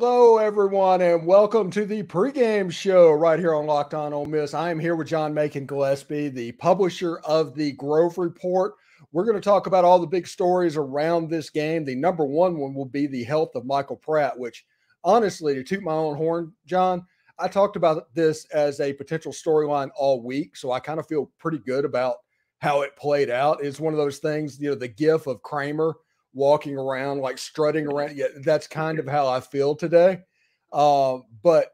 Hello, everyone, and welcome to the pregame show right here on Locked On Ole Miss. I am here with John Macon Gillespie, the publisher of the Grove Report. We're going to talk about all the big stories around this game. The number one will be the health of Michael Pratt, which, honestly, to toot my own horn, John, I talked about this as a potential storyline all week, so I kind of feel pretty good about how it played out. It's one of those things, the gif of Kramer walking around, like strutting around. Yeah, that's kind of how I feel today. But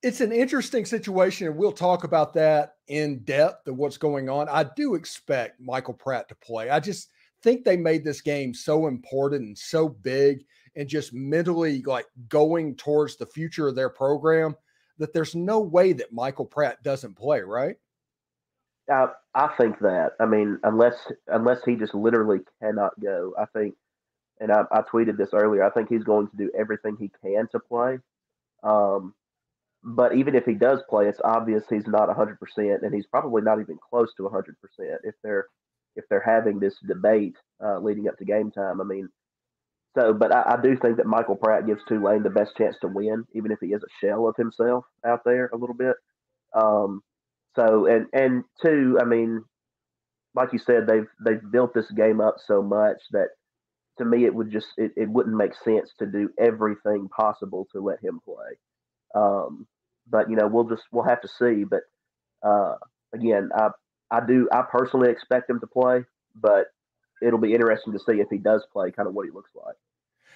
it's an interesting situation, and we'll talk about that in depth of what's going on. I do expect Michael Pratt to play. I just think they made this game so important and so big and just mentally like going towards the future of their program that there's no way that Michael Pratt doesn't play, right? I think that. I mean, unless he just literally cannot go, I think, and I tweeted this earlier. I think he's going to do everything he can to play. Um, but even if he does play, it's obvious he's not 100%, and he's probably not even close to 100% if they're having this debate leading up to game time. I mean, but I do think that Michael Pratt gives Tulane the best chance to win, even if he is a shell of himself out there a little bit. Um, and two, I mean, like you said, they've built this game up so much that to me it wouldn't make sense to do everything possible to let him play. Um, but we'll have to see. But uh, again, I personally expect him to play, but it'll be interesting to see if he does play, kind of what he looks like.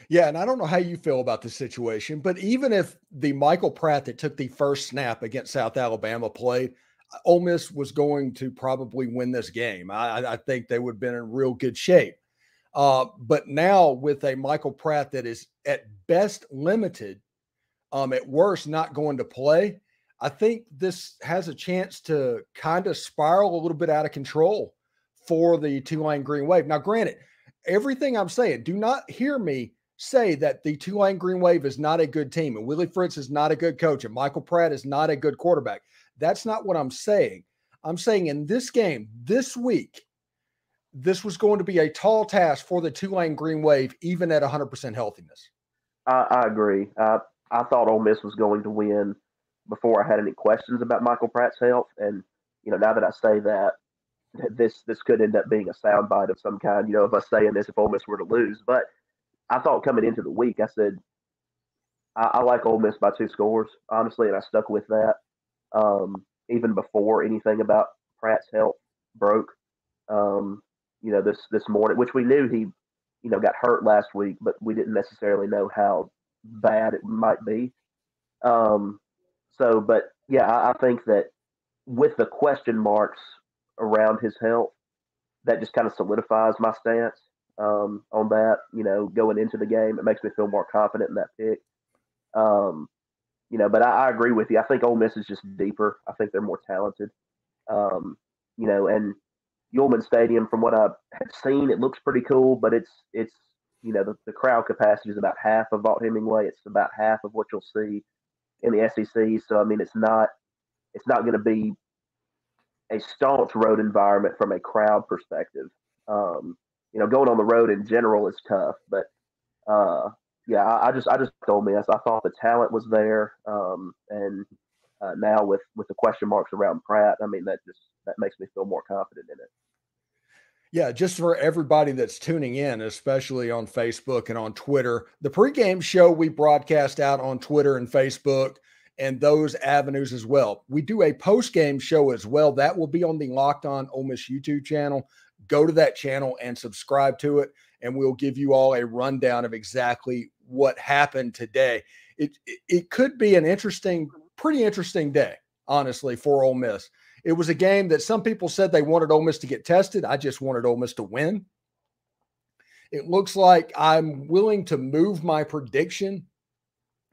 Yeah, and I don't know how you feel about this situation, but even if the Michael Pratt that took the first snap against South Alabama played, Ole Miss was going to probably win this game. I think they would have been in real good shape. But now with a Michael Pratt that is at best limited, at worst not going to play, I think this has a chance to kind of spiral a little bit out of control for the Tulane Green Wave. Now, granted, everything I'm saying, do not hear me say that the Tulane Green Wave is not a good team and Willie Fritz is not a good coach and Michael Pratt is not a good quarterback. That's not what I'm saying. I'm saying in this game, this week, this was going to be a tall task for the Tulane Green Wave, even at 100% healthiness. I agree. I thought Ole Miss was going to win before I had any questions about Michael Pratt's health, and now that I say that, this could end up being a soundbite of some kind. Of us saying this if Ole Miss were to lose, but I thought coming into the week, I said I like Ole Miss by 2 scores, honestly, and I stuck with that. Even before anything about Pratt's health broke, this morning, which we knew he, got hurt last week, but we didn't necessarily know how bad it might be. Um, but yeah, I think that with the question marks around his health, that just kind of solidifies my stance on that. Going into the game, it makes me feel more confident in that pick. Um, but I agree with you. I think Ole Miss is just deeper. I think they're more talented. And Yulman Stadium, from what I have seen, it looks pretty cool, but it's the crowd capacity is about half of Vaught Hemingway. It's about half of what you'll see in the SEC. So I mean, it's not going to be a staunch road environment from a crowd perspective. Going on the road in general is tough, but yeah, I just told me I thought the talent was there, and now with the question marks around Pratt, I mean that makes me feel more confident in it. Yeah, just for everybody that's tuning in, especially on Facebook and on Twitter, the pregame show we broadcast out on Twitter and Facebook and those avenues as well. We do a postgame show as well. That will be on the Locked On Ole Miss YouTube channel. Go to that channel and subscribe to it, and we'll give you all a rundown of exactly what happened today. It could be an pretty interesting day, honestly, for Ole Miss. It was a game that some people said they wanted Ole Miss to get tested. I just wanted Ole Miss to win. It looks like I'm willing to move my prediction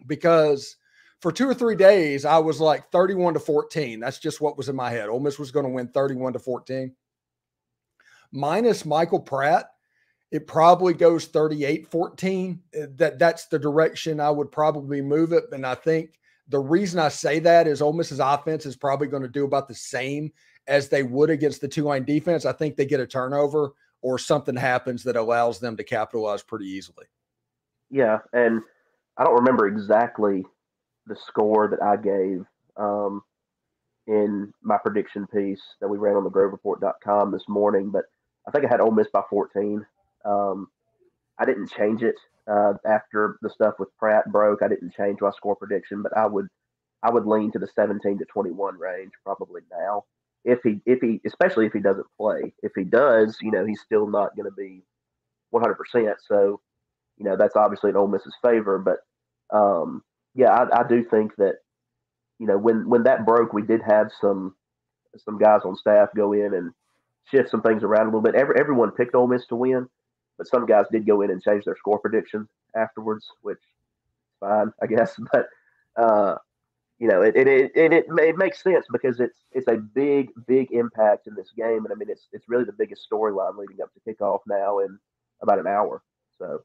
because for 2 or 3 days, I was like 31-14. That's just what was in my head. Ole Miss was going to win 31-14. Minus Michael Pratt, it probably goes 38-14. That's the direction I would probably move it. And I think the reason I say that is Ole Miss's offense is probably going to do about the same as they would against the Tulane defense. I think they get a turnover or something happens that allows them to capitalize pretty easily. Yeah, and I don't remember exactly the score that I gave in my prediction piece that we ran on the GroveReport.com this morning, but I think I had Ole Miss by 14. Um, I didn't change it after the stuff with Pratt broke. I didn't change my score prediction, but I would lean to the 17 to 21 range probably now. If he especially if he doesn't play. If he does, he's still not going to be 100%. So that's obviously in Ole Miss's favor. But yeah, I do think that when that broke, we did have some guys on staff go in and shift some things around a little bit. Everyone picked Ole Miss to win, but some guys did go in and change their score prediction afterwards, which is fine, I guess. But it makes sense because it's a big impact in this game, and I mean it's really the biggest storyline leading up to kickoff now in about an hour. So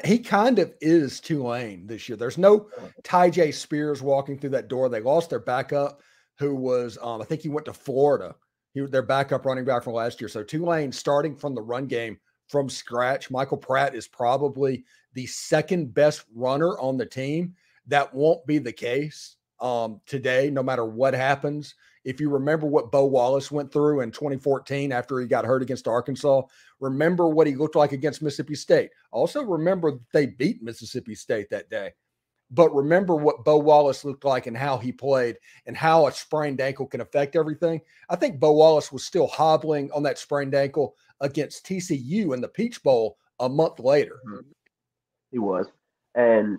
he kind of is Tulane this year. There's no Tyjae Spears walking through that door. They lost their backup, who was I think he went to Florida. He was their backup running back from last year. So Tulane starting from the run game from scratch. Michael Pratt is probably the second best runner on the team. That won't be the case today, no matter what happens. If you remember what Bo Wallace went through in 2014 after he got hurt against Arkansas, remember what he looked like against Mississippi State. Also remember they beat Mississippi State that day. But remember what Bo Wallace looked like and how he played and how a sprained ankle can affect everything. I think Bo Wallace was still hobbling on that sprained ankle against TCU in the Peach Bowl a month later. He was. And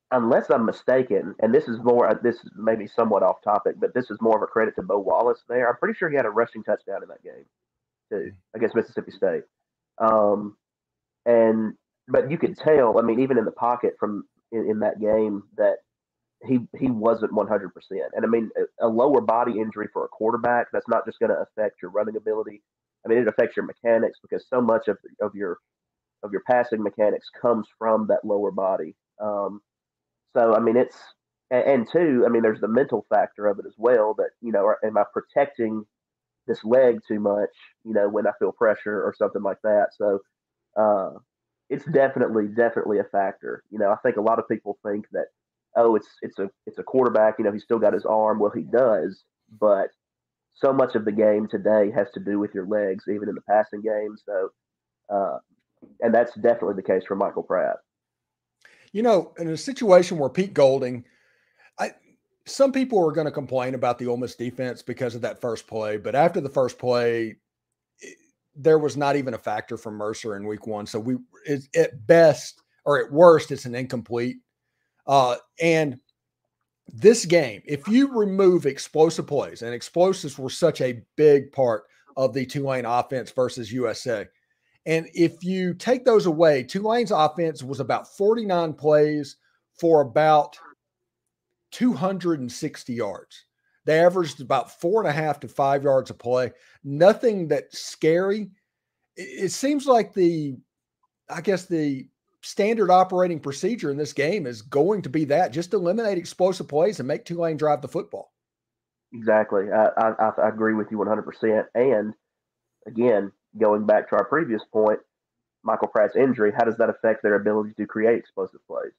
unless I'm mistaken, and this is maybe somewhat off topic, but this is more of a credit to Bo Wallace there. I'm pretty sure he had a rushing touchdown in that game too against Mississippi State. But you could tell, I mean, even in the pocket from in that game that he wasn't 100%. And I mean, a lower body injury for a quarterback, that's not just going to affect your running ability. I mean, it affects your mechanics because so much of your passing mechanics comes from that lower body. So, I mean, and two, I mean, there's the mental factor of it as well that, am I protecting this leg too much, when I feel pressure or something like that. So, it's definitely a factor. I think a lot of people think that, oh, it's a quarterback, he's still got his arm. Well, he does, but so much of the game today has to do with your legs, even in the passing game. So, and that's definitely the case for Michael Pratt. In a situation where Pete Golding, some people are going to complain about the Ole Miss defense because of that first play, but after the first play, there was not even a factor from Mercer in week one. So at best or at worst, it's an incomplete. And this game, if you remove explosive plays, and explosives were such a big part of the Tulane offense versus USA. And if you take those away, Tulane's offense was about 49 plays for about 260 yards. They averaged about 4.5 to 5 yards a play. Nothing that's scary. It seems like the standard operating procedure in this game is going to be that just eliminate explosive plays and make Tulane drive the football. Exactly. I agree with you 100%. And again, going back to our previous point, Michael Pratt's injury, how does that affect their ability to create explosive plays?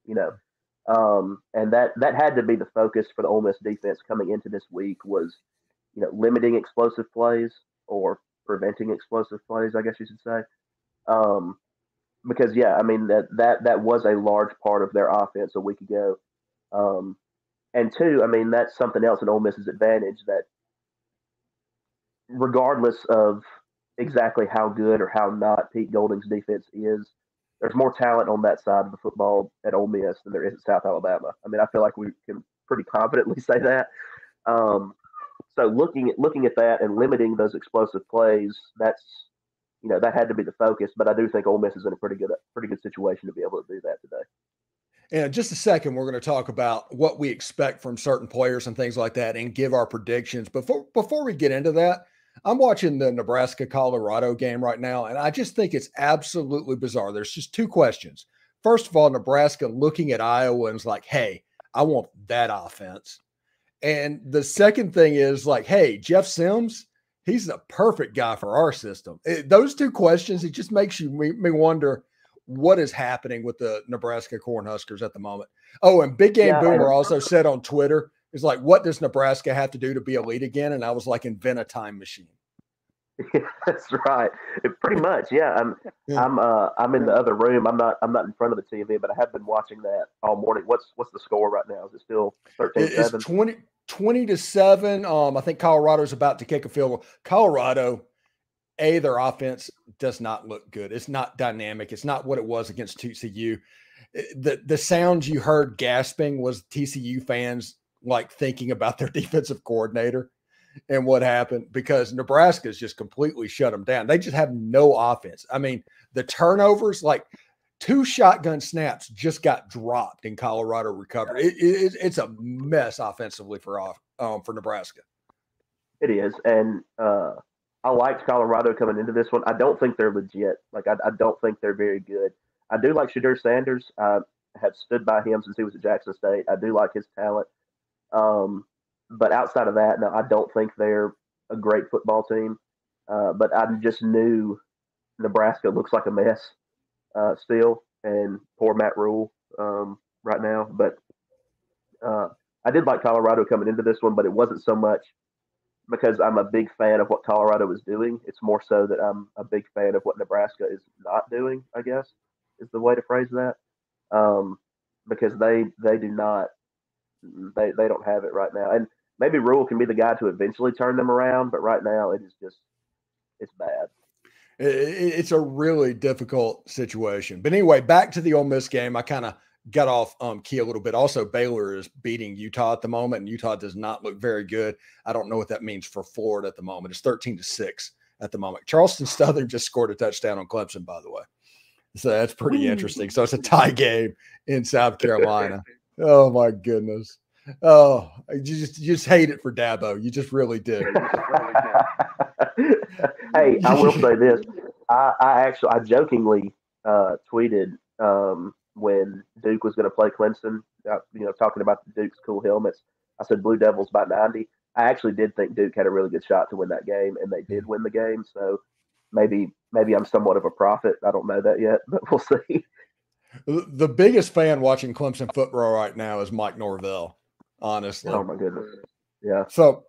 And that had to be the focus for the Ole Miss defense coming into this week was, limiting explosive plays or preventing explosive plays, I guess you should say. Because I mean that was a large part of their offense a week ago. And two, I mean that's something else in Ole Miss's advantage that regardless of exactly how good or how not Pete Golding's defense is, there's more talent on that side of the football at Ole Miss than there is at South Alabama. I mean, I feel like we can pretty confidently say that. So looking at that and limiting those explosive plays, that's that had to be the focus. But I do think Ole Miss is in a pretty good situation to be able to do that today. And in just a second, we're going to talk about what we expect from certain players and things like that and give our predictions. Before we get into that, I'm watching the Nebraska-Colorado game right now, and I just think it's absolutely bizarre. There's just two questions. First of all, Nebraska looking at Iowa and is like, hey, I want that offense. And the second thing is like, hey, Jeff Sims, he's the perfect guy for our system. Those two questions, it just makes me wonder, what is happening with the Nebraska Cornhuskers at the moment. Oh, and Big Game Boomer also said on Twitter, is like, what does Nebraska have to do to be elite again? And I was like, invent a time machine. Yeah, that's right. Pretty much, yeah. I'm in the other room. I'm not in front of the TV, but I have been watching that all morning. What's the score right now? Is it still 13-7? It's 20-7. I think Colorado's about to kick a field goal. Colorado, their offense does not look good. It's not dynamic. It's not what it was against TCU. The sounds you heard gasping was TCU fans like thinking about their defensive coordinator and what happened, because Nebraska's just completely shut them down. They just have no offense. I mean, the turnovers, like 2 shotgun snaps just got dropped and Colorado recovered. It's a mess offensively for Nebraska. It is. And I liked Colorado coming into this one. I don't think they're legit. Like, I don't think they're very good. I do like Shedeur Sanders. I have stood by him since he was at Jackson State. I do like his talent. But outside of that, no, I don't think they're a great football team. But I just knew Nebraska looks like a mess still, and poor Matt Rule right now. But I did like Colorado coming into this one, but it wasn't so much because I'm a big fan of what Colorado is doing. It's more so that I'm a big fan of what Nebraska is not doing, I guess, is the way to phrase that. Because they do not, they don't have it right now. And maybe Rule can be the guy to eventually turn them around, but right now it is just, it's bad. It's a really difficult situation. But anyway, back to the Ole Miss game. I kind of got off key a little bit. Also, Baylor is beating Utah at the moment, and Utah does not look very good. I don't know what that means for Florida at the moment. It's 13-6 at the moment. Charleston Southern just scored a touchdown on Clemson, by the way. So that's pretty interesting. So it's a tie game in South Carolina. Oh, my goodness. Oh, you just hate it for Dabo. You just really do. Hey, I will say this. I jokingly tweeted when Duke was going to play Clemson, talking about the Duke's cool helmets. I said Blue Devils by 90. I actually did think Duke had a really good shot to win that game, and they did win the game. So maybe I'm somewhat of a prophet. I don't know that yet, but we'll see. The biggest fan watching Clemson football right now is Mike Norvell, honestly. Oh, my goodness. Yeah. So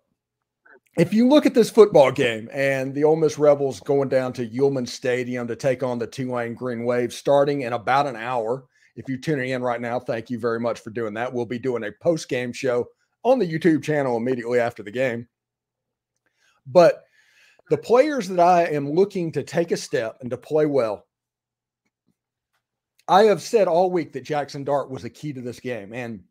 if you look at this football game and the Ole Miss Rebels going down to Yulman Stadium to take on the Tulane Green Wave starting in about an hour. If you're tuning in right now, thank you very much for doing that. We'll be doing a post-game show on the YouTube channel immediately after the game. But the players that I am looking to take a step and to play well, I have said all week that Jackson Dart was a key to this game. And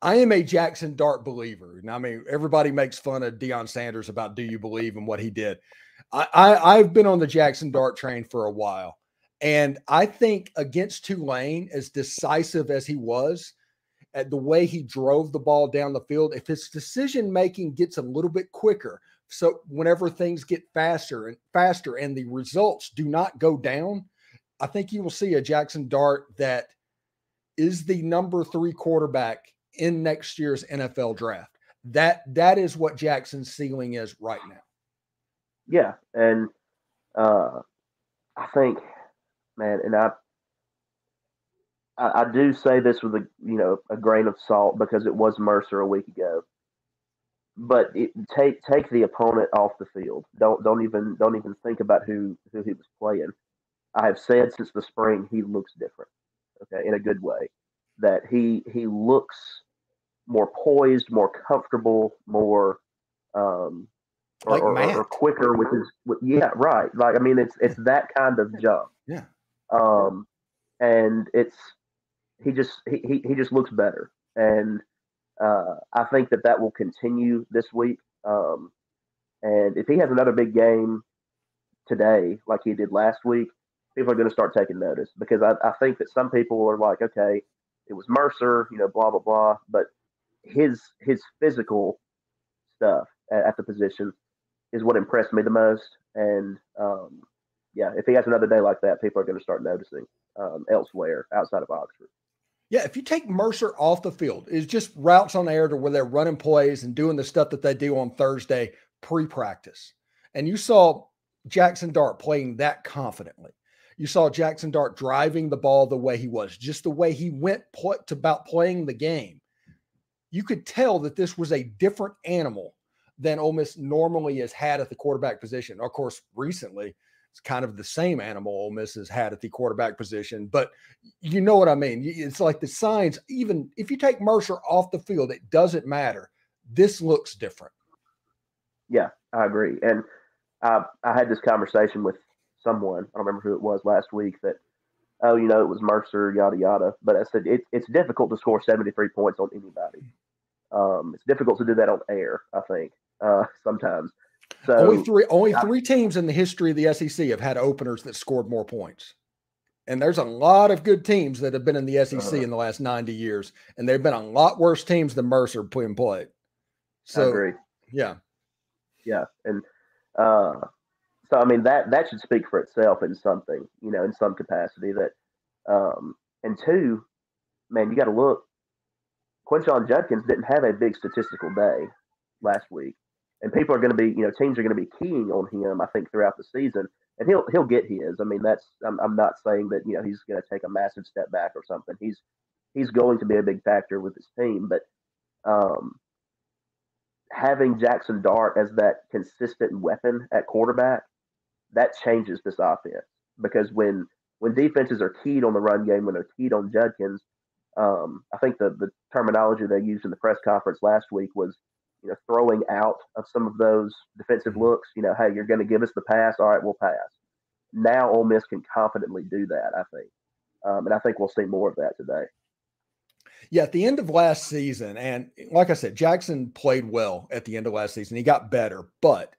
I am a Jackson Dart believer. And I mean, everybody makes fun of Deion Sanders about do you believe in what he did. I've been on the Jackson Dart train for a while. And I think against Tulane, as decisive as he was, at the way he drove the ball down the field, if his decision-making gets a little bit quicker, so whenever things get faster and the results do not go down, I think you will see a Jackson Dart that is the number 3 quarterback in next year's NFL draft. That is what Jackson's ceiling is right now. Yeah, and I think, man, and I do say this with a grain of salt because it was Mercer a week ago. But take the opponent off the field. Don't even think about who he was playing. I have said since the spring he looks different. Okay, in a good way. That he looks more poised, more comfortable, more or quicker with his. Yeah, right. Like, I mean, it's that kind of jump. Yeah. And he just looks better, and I think that will continue this week. And if he has another big game today, like he did last week, people are going to start taking notice because I think that some people are like, okay, it was Mercer, blah blah blah, but his physical stuff at the position is what impressed me the most. And yeah, if he has another day like that, people are going to start noticing elsewhere outside of Oxford. Yeah, if you take Mercer off the field, it's just routes on air to where they're running plays and doing the stuff that they do on Thursday pre-practice. And you saw Jackson Dart playing that confidently. You saw Jackson Dart driving the ball the way he was, just the way he went about playing the game. You could tell that this was a different animal than Ole Miss normally has had at the quarterback position. Of course, recently, it's kind of the same animal Ole Miss has had at the quarterback position, but you know what I mean? It's like the signs, even if you take Mercer off the field, it doesn't matter. This looks different. Yeah, I agree. And I had this conversation with someone, I don't remember who it was last week, that, oh, it was Mercer, yada, yada. But I said, it's difficult to score 73 points on anybody. It's difficult to do that on air, I think, sometimes. So only three teams in the history of the SEC have had openers that scored more points. And there's a lot of good teams that have been in the SEC in the last 90 years, and they've been a lot worse teams than Mercer played. So, I agree. Yeah. Yeah. And so, I mean, that should speak for itself in something, in some capacity that, and two, man, you got to look, Quinshon Judkins didn't have a big statistical day last week. And people are going to be, teams are going to be keying on him, I think, throughout the season. And he'll get his. I mean, I'm not saying that, he's going to take a massive step back or something. He's going to be a big factor with his team. But having Jackson Dart as that consistent weapon at quarterback, that changes this offense. Because when defenses are keyed on the run game, when they're keyed on Judkins, I think the terminology they used in the press conference last week was, throwing out of some of those defensive looks. Hey, you're going to give us the pass. All right, we'll pass. Now Ole Miss can confidently do that, I think. And I think we'll see more of that today. Yeah, at the end of last season, and like I said, Jackson played well at the end of last season. He got better. But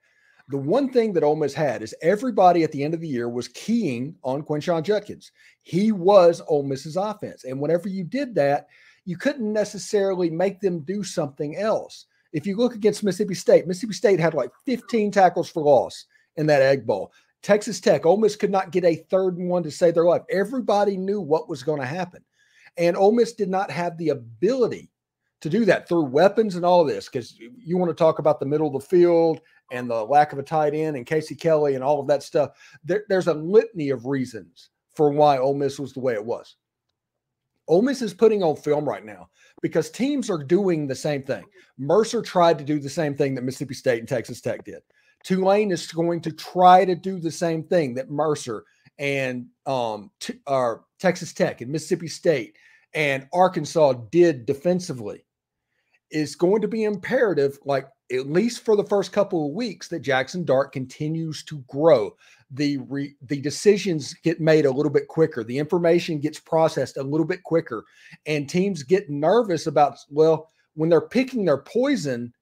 the one thing that Ole Miss had is everybody at the end of the year was keying on Quinshon Judkins. He was Ole Miss's offense. And whenever you did that, you couldn't necessarily make them do something else. If you look against Mississippi State had like 15 tackles for loss in that Egg Bowl. Texas Tech, Ole Miss could not get a 3rd and 1 to save their life. Everybody knew what was going to happen. And Ole Miss did not have the ability to do that through weapons and all this, because you want to talk about the middle of the field and the lack of a tight end and Casey Kelly and all of that stuff. There's a litany of reasons for why Ole Miss was the way it was. Ole Miss is putting on film right now because teams are doing the same thing. Mercer tried to do the same thing that Mississippi State and Texas Tech did. Tulane is going to try to do the same thing that Mercer and Texas Tech and Mississippi State and Arkansas did defensively. It's going to be imperative, like at least for the first couple of weeks, that Jackson Dart continues to grow. The decisions get made a little bit quicker. The information gets processed a little bit quicker. And teams get nervous about, well, when they're picking their poison,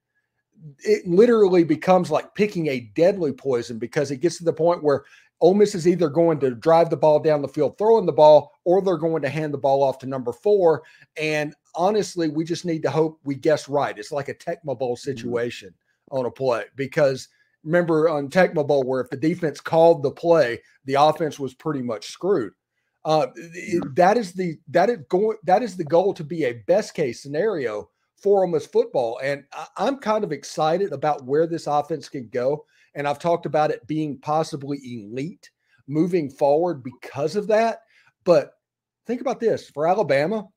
it literally becomes like picking a deadly poison, because it gets to the point where Ole Miss is either going to drive the ball down the field, throwing the ball, or they're going to hand the ball off to number 4. And honestly, we just need to hope we guess right. It's like a Tecmo Bowl situation on a play, because remember on Tecmo Bowl, where if the defense called the play, the offense was pretty much screwed. That is the goal, to be a best case scenario for Ole Miss football. And I'm kind of excited about where this offense can go. And I've talked about it being possibly elite moving forward because of that. But think about this. For Alabama,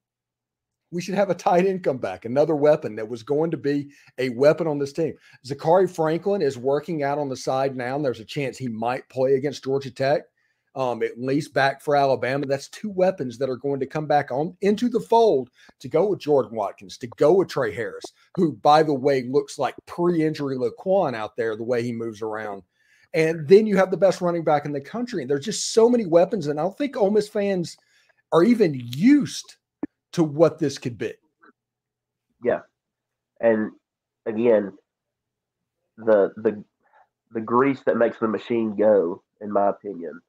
we should have a tight end come back, another weapon that was going to be a weapon on this team. Zachary Franklin is working out on the side now, and there's a chance he might play against Georgia Tech, at least back for Alabama. That's 2 weapons that are going to come back on into the fold to go with Jordan Watkins, to go with Trey Harris, who, by the way, looks like pre-injury Laquan out there, the way he moves around. And then you have the best running back in the country. And there's just so many weapons, and I don't think Ole Miss fans are even used to what this could be. Yeah. And again, the grease that makes the machine go, in my opinion,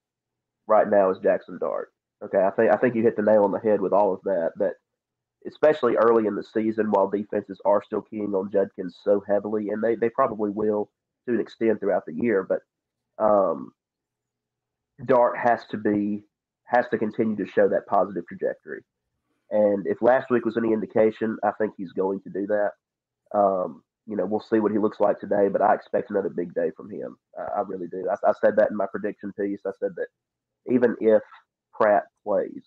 right now is Jackson Dart. Okay, I think you hit the nail on the head with all of that. That especially early in the season, while defenses are still keying on Judkins so heavily, and they probably will to an extent throughout the year, but Dart has to continue to show that positive trajectory. And if last week was any indication, I think he's going to do that. We'll see what he looks like today, but I expect another big day from him. I really do. I said that in my prediction piece. I said that even if Pratt plays,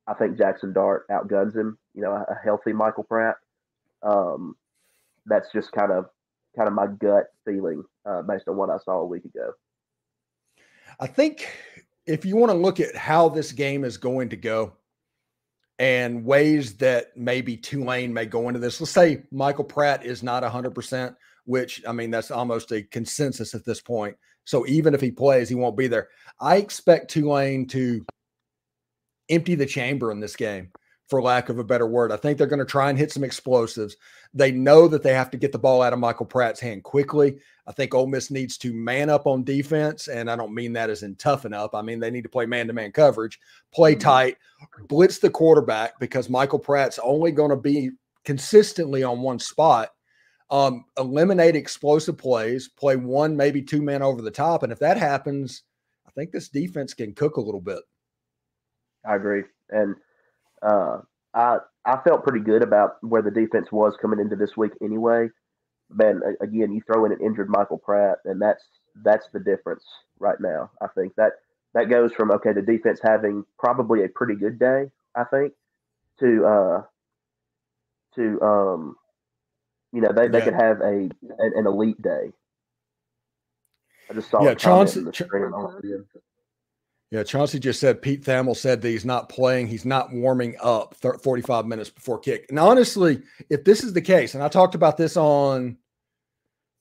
I think Jackson Dart outguns him. A healthy Michael Pratt. Um, that's just kind of my gut feeling based on what I saw a week ago. I think if you want to look at how this game is going to go and ways that maybe Tulane may go into this, let's say Michael Pratt is not 100%, which, I mean, that's almost a consensus at this point. So even if he plays, he won't be there. I expect Tulane to empty the chamber in this game, for lack of a better word. I think they're going to try and hit some explosives. They know that they have to get the ball out of Michael Pratt's hand quickly. I think Ole Miss needs to man up on defense, and I don't mean that as in toughen up. I mean they need to play man-to-man coverage, play tight, blitz the quarterback, because Michael Pratt's only going to be consistently on one spot. Eliminate explosive plays, play one, maybe two men over the top, and if that happens, I think this defense can cook a little bit. I agree, and I felt pretty good about where the defense was coming into this week anyway. Man, again, you throw in an injured Michael Pratt, and that's the difference right now. I think that goes from, okay, the defense having probably a pretty good day, I think, to they could have an elite day. I just saw a comment in the stream. Yeah, Chauncey just said Pete Thamel said that he's not playing. He's not warming up 45 minutes before kick. And honestly, if this is the case, and I talked about this on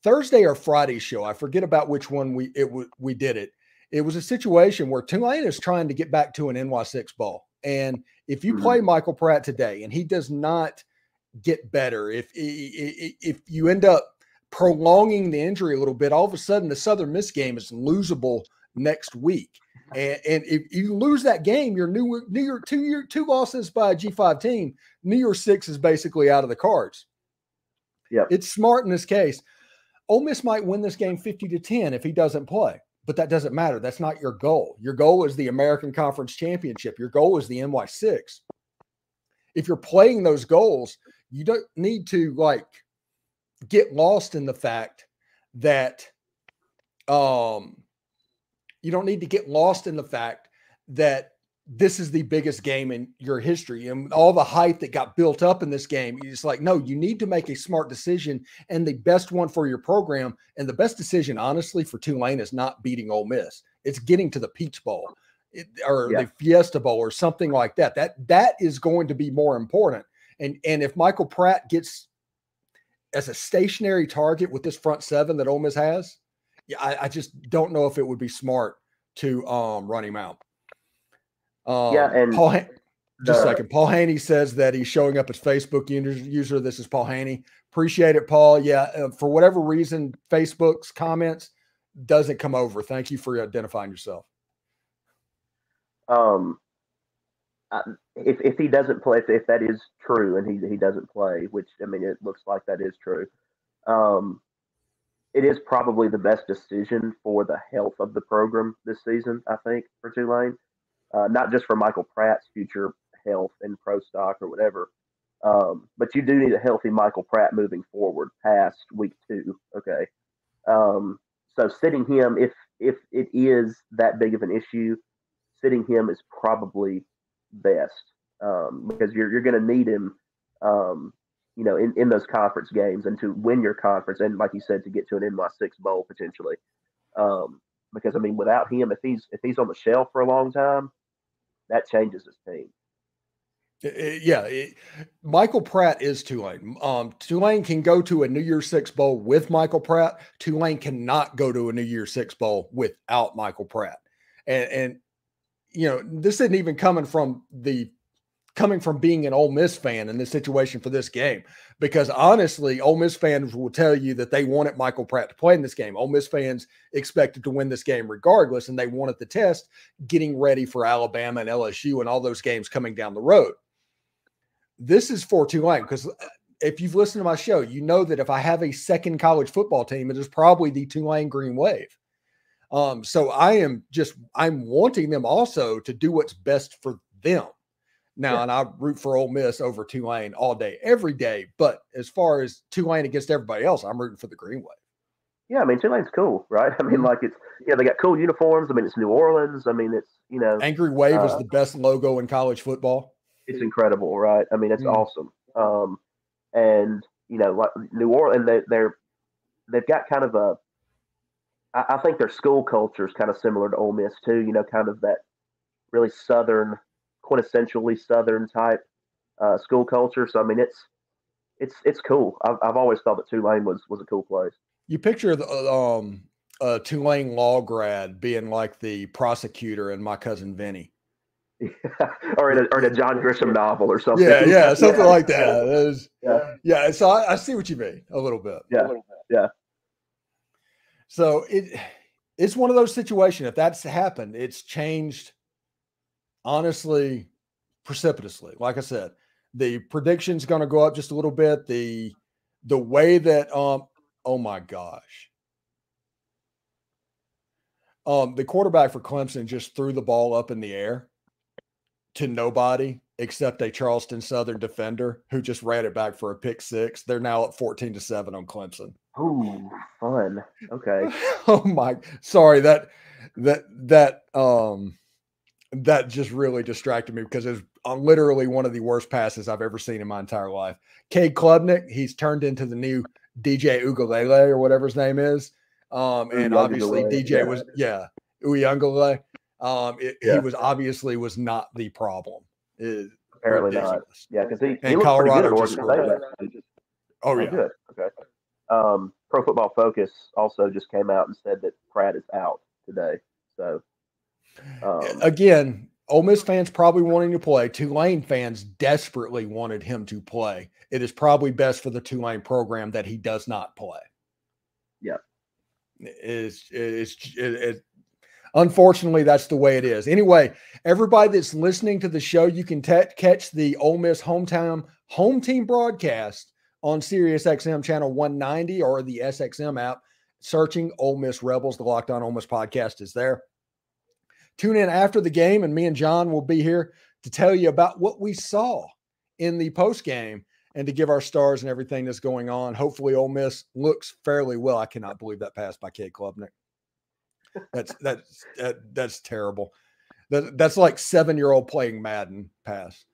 Thursday or Friday's show, I forget about which one we did it. It was a situation where Tulane is trying to get back to an NY6 ball. And if you play Michael Pratt today and he does not get better, if you end up prolonging the injury a little bit, all of a sudden the Southern Miss game is losable next week. And if you lose that game, your New York two losses by a G5 team, New Year's Six is basically out of the cards. Yeah, it's smart in this case. Ole Miss might win this game 50-10 if he doesn't play, but that doesn't matter. That's not your goal. Your goal is the American Conference Championship. Your goal is the NY6. If you're playing those goals, you don't need to get lost in the fact that you don't need to get lost in the fact that this is the biggest game in your history and all the hype that got built up in this game. It's like, no, you need to make a smart decision and the best one for your program. And the best decision, honestly, for Tulane is not beating Ole Miss. It's getting to the Peach Bowl or the Fiesta Bowl or something like that. That is going to be more important. And if Michael Pratt gets as a stationary target with this front seven that Ole Miss has, I just don't know if it would be smart to run him out. And Paul, just a second. Paul Haney says that he's showing up as Facebook user. This is Paul Haney. Appreciate it, Paul. Yeah, for whatever reason, Facebook's comments doesn't come over. Thank you for identifying yourself. If he doesn't play, if that is true, and he doesn't play, which I mean it looks like that is true. It is probably the best decision for the health of the program this season, I think, for Tulane. Not just for Michael Pratt's future health and pro stock or whatever, but you do need a healthy Michael Pratt moving forward past week 2. Okay, so sitting him, if it is that big of an issue, sitting him is probably best because you're going to need him. In those conference games and to win your conference and, like you said, to get to an NY6 bowl potentially. Because I mean, without him, if he's on the shelf for a long time, that changes his team. Michael Pratt is Tulane. Tulane can go to a New Year's Six bowl with Michael Pratt. Tulane cannot go to a New Year's Six bowl without Michael Pratt. And this isn't even coming from being an Ole Miss fan in this situation for this game, because honestly, Ole Miss fans will tell you that they wanted Michael Pratt to play in this game. Ole Miss fans expected to win this game regardless, and they wanted the test getting ready for Alabama and LSU and all those games coming down the road. This is for Tulane, because if you've listened to my show, you know that if I have a second college football team, it is probably the Tulane Green Wave. So I'm wanting them also to do what's best for them. Now, and I root for Ole Miss over Tulane all day, every day. But as far as Tulane against everybody else, I'm rooting for the Green Wave. Yeah, I mean Tulane's cool, right? I mean, like it's they got cool uniforms. I mean, it's New Orleans. I mean, it's Angry Wave is uh, the best logo in college football. it's incredible, right? I mean, it's Mm. awesome. And like New Orleans, they've got kind of a. I think their school culture is kind of similar to Ole Miss too. Kind of that really southern, quintessentially southern type school culture. So I mean, it's cool. I've always thought that Tulane was a cool place. You picture the Tulane law grad being like the prosecutor in My Cousin Vinny. or in a John Grisham novel or something. Yeah, something like that. Yeah. So I see what you mean a little bit. Yeah. So it's one of those situations. If that's happened, it's changed, honestly, precipitously. Like I said, the prediction's going to go up just a little bit. The way that oh my gosh. The quarterback for Clemson just threw the ball up in the air to nobody except a Charleston Southern defender who just ran it back for a pick six. They're now up 14-7 on Clemson. Ooh, fun. Okay. Oh my, sorry, that just really distracted me because it's literally one of the worst passes I've ever seen in my entire life. Cade Klubnik, he's turned into the new DJ Ugalele or whatever his name is. And obviously DJ was, Uyunglele. He was not the problem. Apparently not. Yeah, because he and looked Colorado pretty good at Oregon State. Oh yeah, good. Okay. Pro Football Focus also just came out and said that Pratt is out today. So again, Ole Miss fans probably wanting to play. Tulane fans desperately wanted him to play. It is probably best for the Tulane program that he does not play. Yeah. Unfortunately, that's the way it is. Anyway, everybody that's listening to the show, you can catch the Ole Miss home team broadcast on SiriusXM channel 190 or the SXM app. Searching Ole Miss Rebels, the Locked On Ole Miss podcast is there. Tune in after the game, and me and John will be here to tell you about what we saw in the post game and to give our stars and everything that's going on. Hopefully, Ole Miss looks fairly well. I cannot believe that pass by Cade Klubnik. That's terrible. That's like 7-year-old playing Madden pass.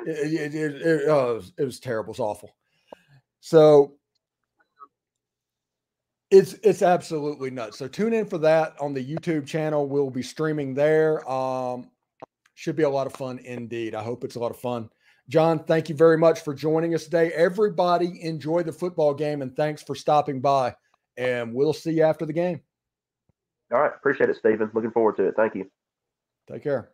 It was terrible. It's awful. So it's absolutely nuts. So tune in for that on the YouTube channel. We'll be streaming there. Should be a lot of fun indeed. I hope it's a lot of fun. John, thank you very much for joining us today. Everybody enjoy the football game, and thanks for stopping by. And we'll see you after the game. All right. Appreciate it, Stephen. Looking forward to it. Thank you. Take care.